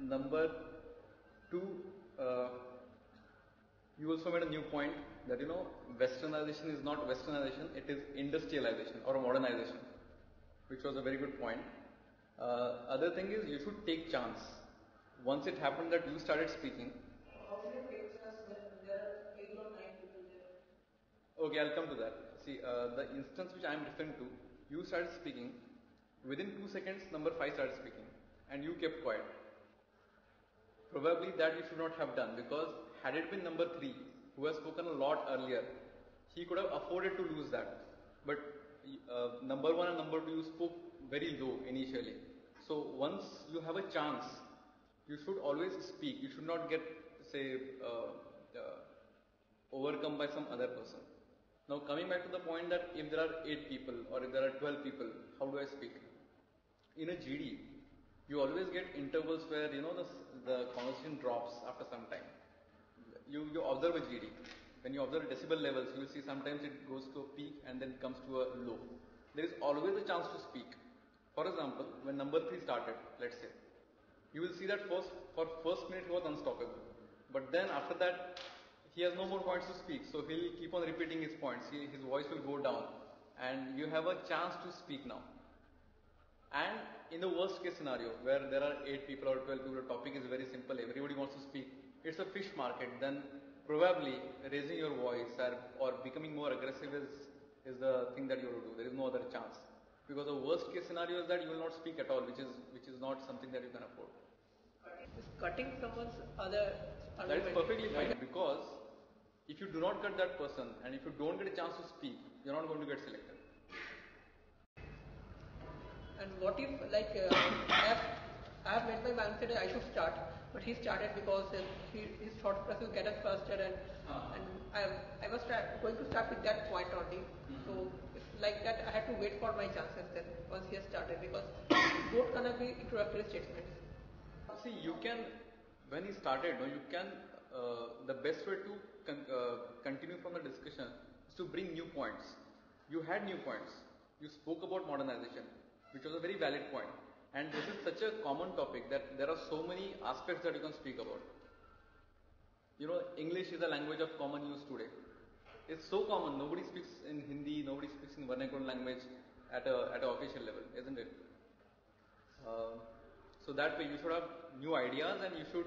Number two, you also made a new point that westernization is not westernization, it is industrialization or modernization, which was a very good point. Other thing is you should take chance. Once it happened that you started speaking. How should you take chance when there are 8 or 9 people there? Okay, I'll come to that. See, the instance which I am referring to, you started speaking, within 2 seconds number 5 started speaking and you kept quiet. Probably that you should not have done, because had it been number 3 who has spoken a lot earlier, he could have afforded to lose that. But number 1 and number 2 you spoke very low initially. So once you have a chance, you should always speak. You should not get, say, overcome by some other person. Now coming back to the point that if there are 8 people or if there are 12 people, how do I speak? In a GD, you always get intervals where the conversation drops after some time. You observe a GD. When you observe decibel levels, you will see sometimes it goes to a peak and then comes to a low. There is always a chance to speak. For example, when number 3 started, let's say, you will see that for first minute he was unstoppable. But then after that, he has no more points to speak. So he will keep on repeating his points. His voice will go down. And you have a chance to speak now. And in the worst case scenario, where there are 8 people or 12 people, the topic is very simple, everybody wants to speak, it's a fish market, then probably raising your voice or becoming more aggressive is the thing that you have to do. There is no other chance. Because the worst case scenario is that you will not speak at all, which is not something that you can afford. Cutting someone's other that is perfectly fine, because if you do not cut that person and if you don't get a chance to speak, you're not going to get selected. And what if, I have made my mindset that I should start, but he started because his thought process get us faster, and I was going to start with that point only. So it's like that I had to wait for my chances then once he has started, because both gonna be introductory statements. See, you can, when he started, you can, the best way to continue from the discussion is to bring new points. You had new points. You spoke about modernization, which was a very valid point. And this is such a common topic that there are so many aspects that you can speak about. English is a language of common use today. It's so common. Nobody speaks in Hindi, nobody speaks in vernacular language at an official level, isn't it? So that way you should have new ideas and you should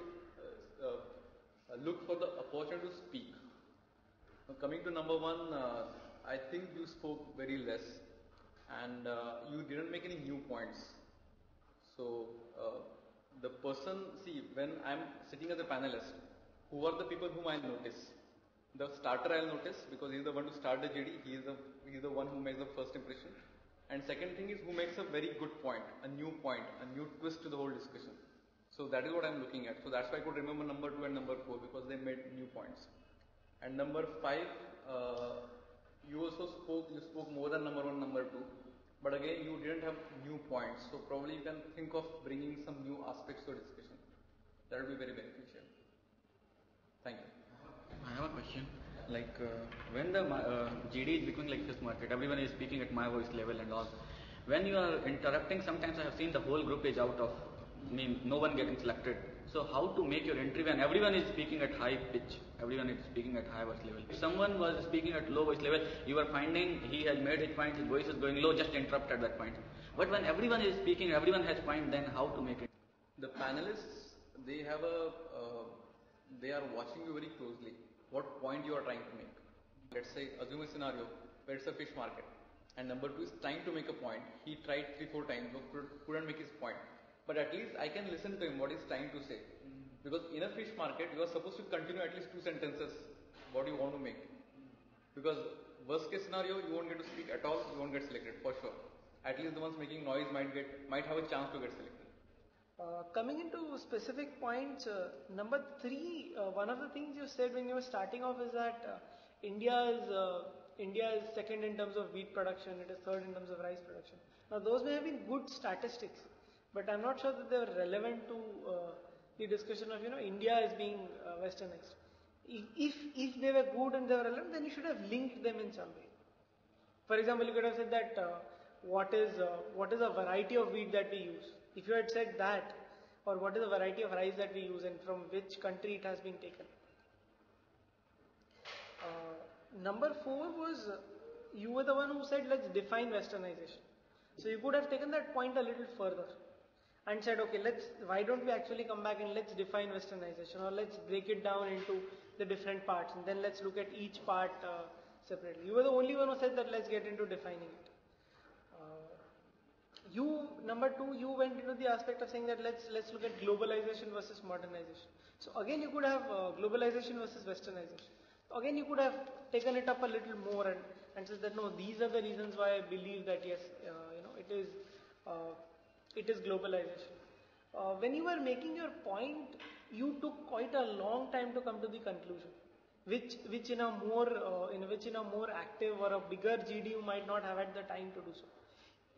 look for the opportunity to speak. Now, coming to number 1, I think you spoke very less and you didn't make any new points. So the person, see, when I'm sitting as a panelist, who are the people whom I notice? The starter I'll notice, because he's the one to start the GD, he's the one who makes the first impression. And second thing is who makes a very good point, a new twist to the whole discussion. So that is what I'm looking at. So that's why I could remember number 2 and number 4, because they made new points. And number 5, you spoke more than number 1, number 2. But again, you didn't have new points. So probably you can think of bringing some new aspects to the discussion. That will be very beneficial. Thank you. I have a question. When the GD is becoming like this market, everyone is speaking at my voice level and all. When you are interrupting, sometimes I have seen the whole group is out of, no one getting selected. So how to make your entry when everyone is speaking at high pitch, everyone is speaking at high voice level? If someone was speaking at low voice level, you are finding he has made his point, his voice is going low, just interrupt at that point. But when everyone is speaking, everyone has point, then how to make it? The panelists, they are watching you very closely. What point you are trying to make? Let's say, assume a scenario where it's a fish market and number 2 is trying to make a point. He tried 3-4 times but couldn't make his point. But at least I can listen to him what he's trying to say. Because in a fish market, you are supposed to continue at least 2 sentences what you want to make. Because worst case scenario, you won't get to speak at all, you won't get selected for sure. At least the ones making noise might have a chance to get selected. Coming into specific points, number 3, one of the things you said when you were starting off is that India is second in terms of wheat production, it is third in terms of rice production. Now those may have been good statistics, but I'm not sure that they were relevant to the discussion of India as being westernized. If they were good and they were relevant, then you should have linked them in some way. For example, you could have said that what is a variety of wheat that we use. If you had said that, or what is the variety of rice that we use and from which country it has been taken. Number 4 was you were the one who said let's define westernization. So you could have taken that point a little further and said, okay, why don't we actually come back and let's define westernization, or let's break it down into the different parts and then let's look at each part separately. You were the only one who said that let's get into defining it. Number 2, you went into the aspect of saying that let's look at globalization versus modernization. So again, you could have globalization versus westernization. Again, you could have taken it up a little more and said that no, these are the reasons why I believe that yes, it is globalization. When you were making your point, you took quite a long time to come to the conclusion, which in a more active or a bigger GD you might not have had the time to do so.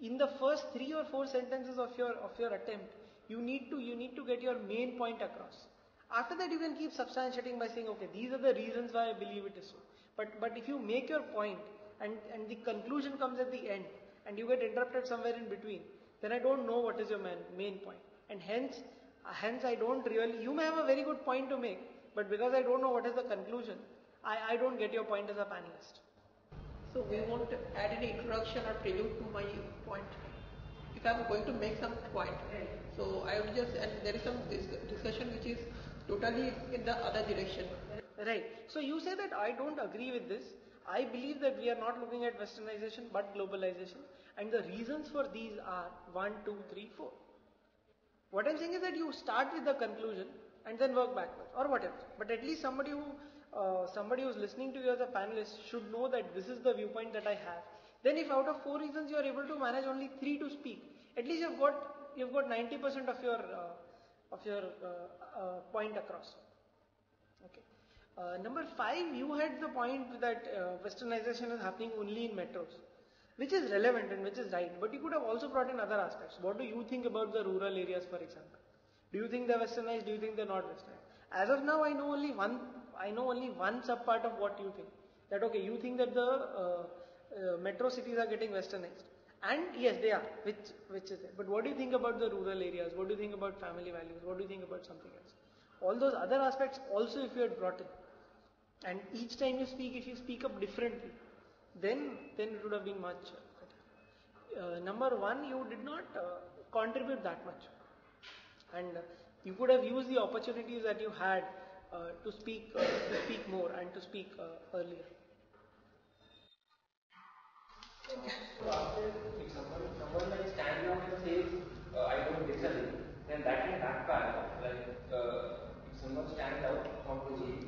In the first 3 or 4 sentences of your attempt, you need to get your main point across. After that, you can keep substantiating by saying, okay, these are the reasons why I believe it is so. But if you make your point and the conclusion comes at the end and you get interrupted somewhere in between, then I don't know what is your main point. And hence I don't really, you may have a very good point to make, but because I don't know what is the conclusion, I don't get your point as a panelist. So we won't add any introduction or prelude to my point. If I'm going to make some point, so I will just, and there is some discussion which is totally in the other direction. Right. So you say that I don't agree with this. I believe that we are not looking at westernization but globalization, and the reasons for these are 1, 2, 3, 4. What I'm saying is that you start with the conclusion and then work backwards or whatever. But at least somebody who's listening to you as a panelist should know that this is the viewpoint that I have. Then if out of 4 reasons you are able to manage only 3 to speak, at least you've got 90% of your point across. Okay. Number 5, you had the point that westernization is happening only in metros, which is relevant and which is right, but you could have also brought in other aspects. What do you think about the rural areas, for example? Do you think they're westernized? Do you think they're not westernized? As of now, I know only one sub part of what you think. That okay, you think that the metro cities are getting westernized, and yes, they are, which is there. But what do you think about the rural areas? What do you think about family values? What do you think about something else? All those other aspects also, if you had brought in, and each time you speak, if you speak up differently, then it would have been much better. Number 1, you did not contribute that much, and you could have used the opportunities that you had to speak more and to speak earlier. If someone like stands up and says, I don't disagree, then that can backfire. Like if someone stands out from the GD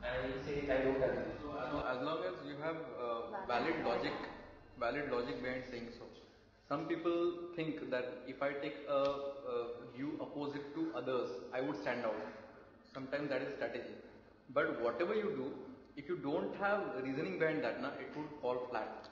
and he says, I don't agree. So as long as you have valid logic behind saying so. Some people think that if I take a view opposite to others, I would stand out. Sometimes that is strategy. But whatever you do, if you don't have reasoning behind that, it would fall flat.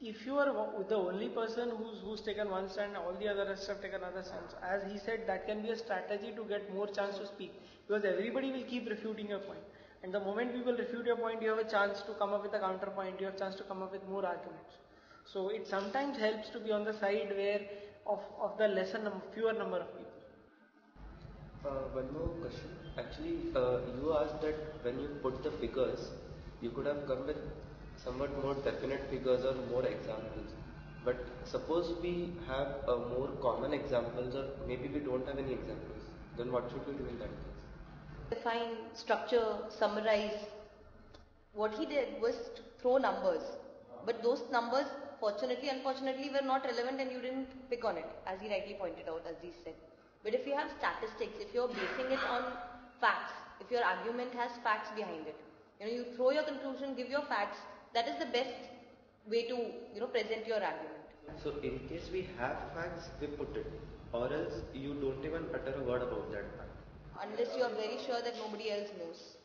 If you are the only person who's taken one stand, all the others have taken other stands, as he said, that can be a strategy to get more chance to speak, because everybody will keep refuting your point. And the moment people refute your point, you have a chance to come up with a counterpoint, you have a chance to come up with more arguments. So it sometimes helps to be on the side where of the fewer number of people. One more question. Actually, you asked that when you put the figures, you could have come with somewhat more definite figures or more examples. But suppose we have more common examples, or maybe we don't have any examples, then what should we do in that case? Define, structure, summarize. What he did was to throw numbers, but those numbers fortunately, unfortunately were not relevant and you didn't pick on it, as he rightly pointed out, as he said. But if you have statistics, if you're basing it on facts, if your argument has facts behind it, you throw your conclusion, give your facts, that is the best way to present your argument. So in case we have facts, we put it, or else you don't even utter a word about that fact. Unless you are very sure that nobody else knows.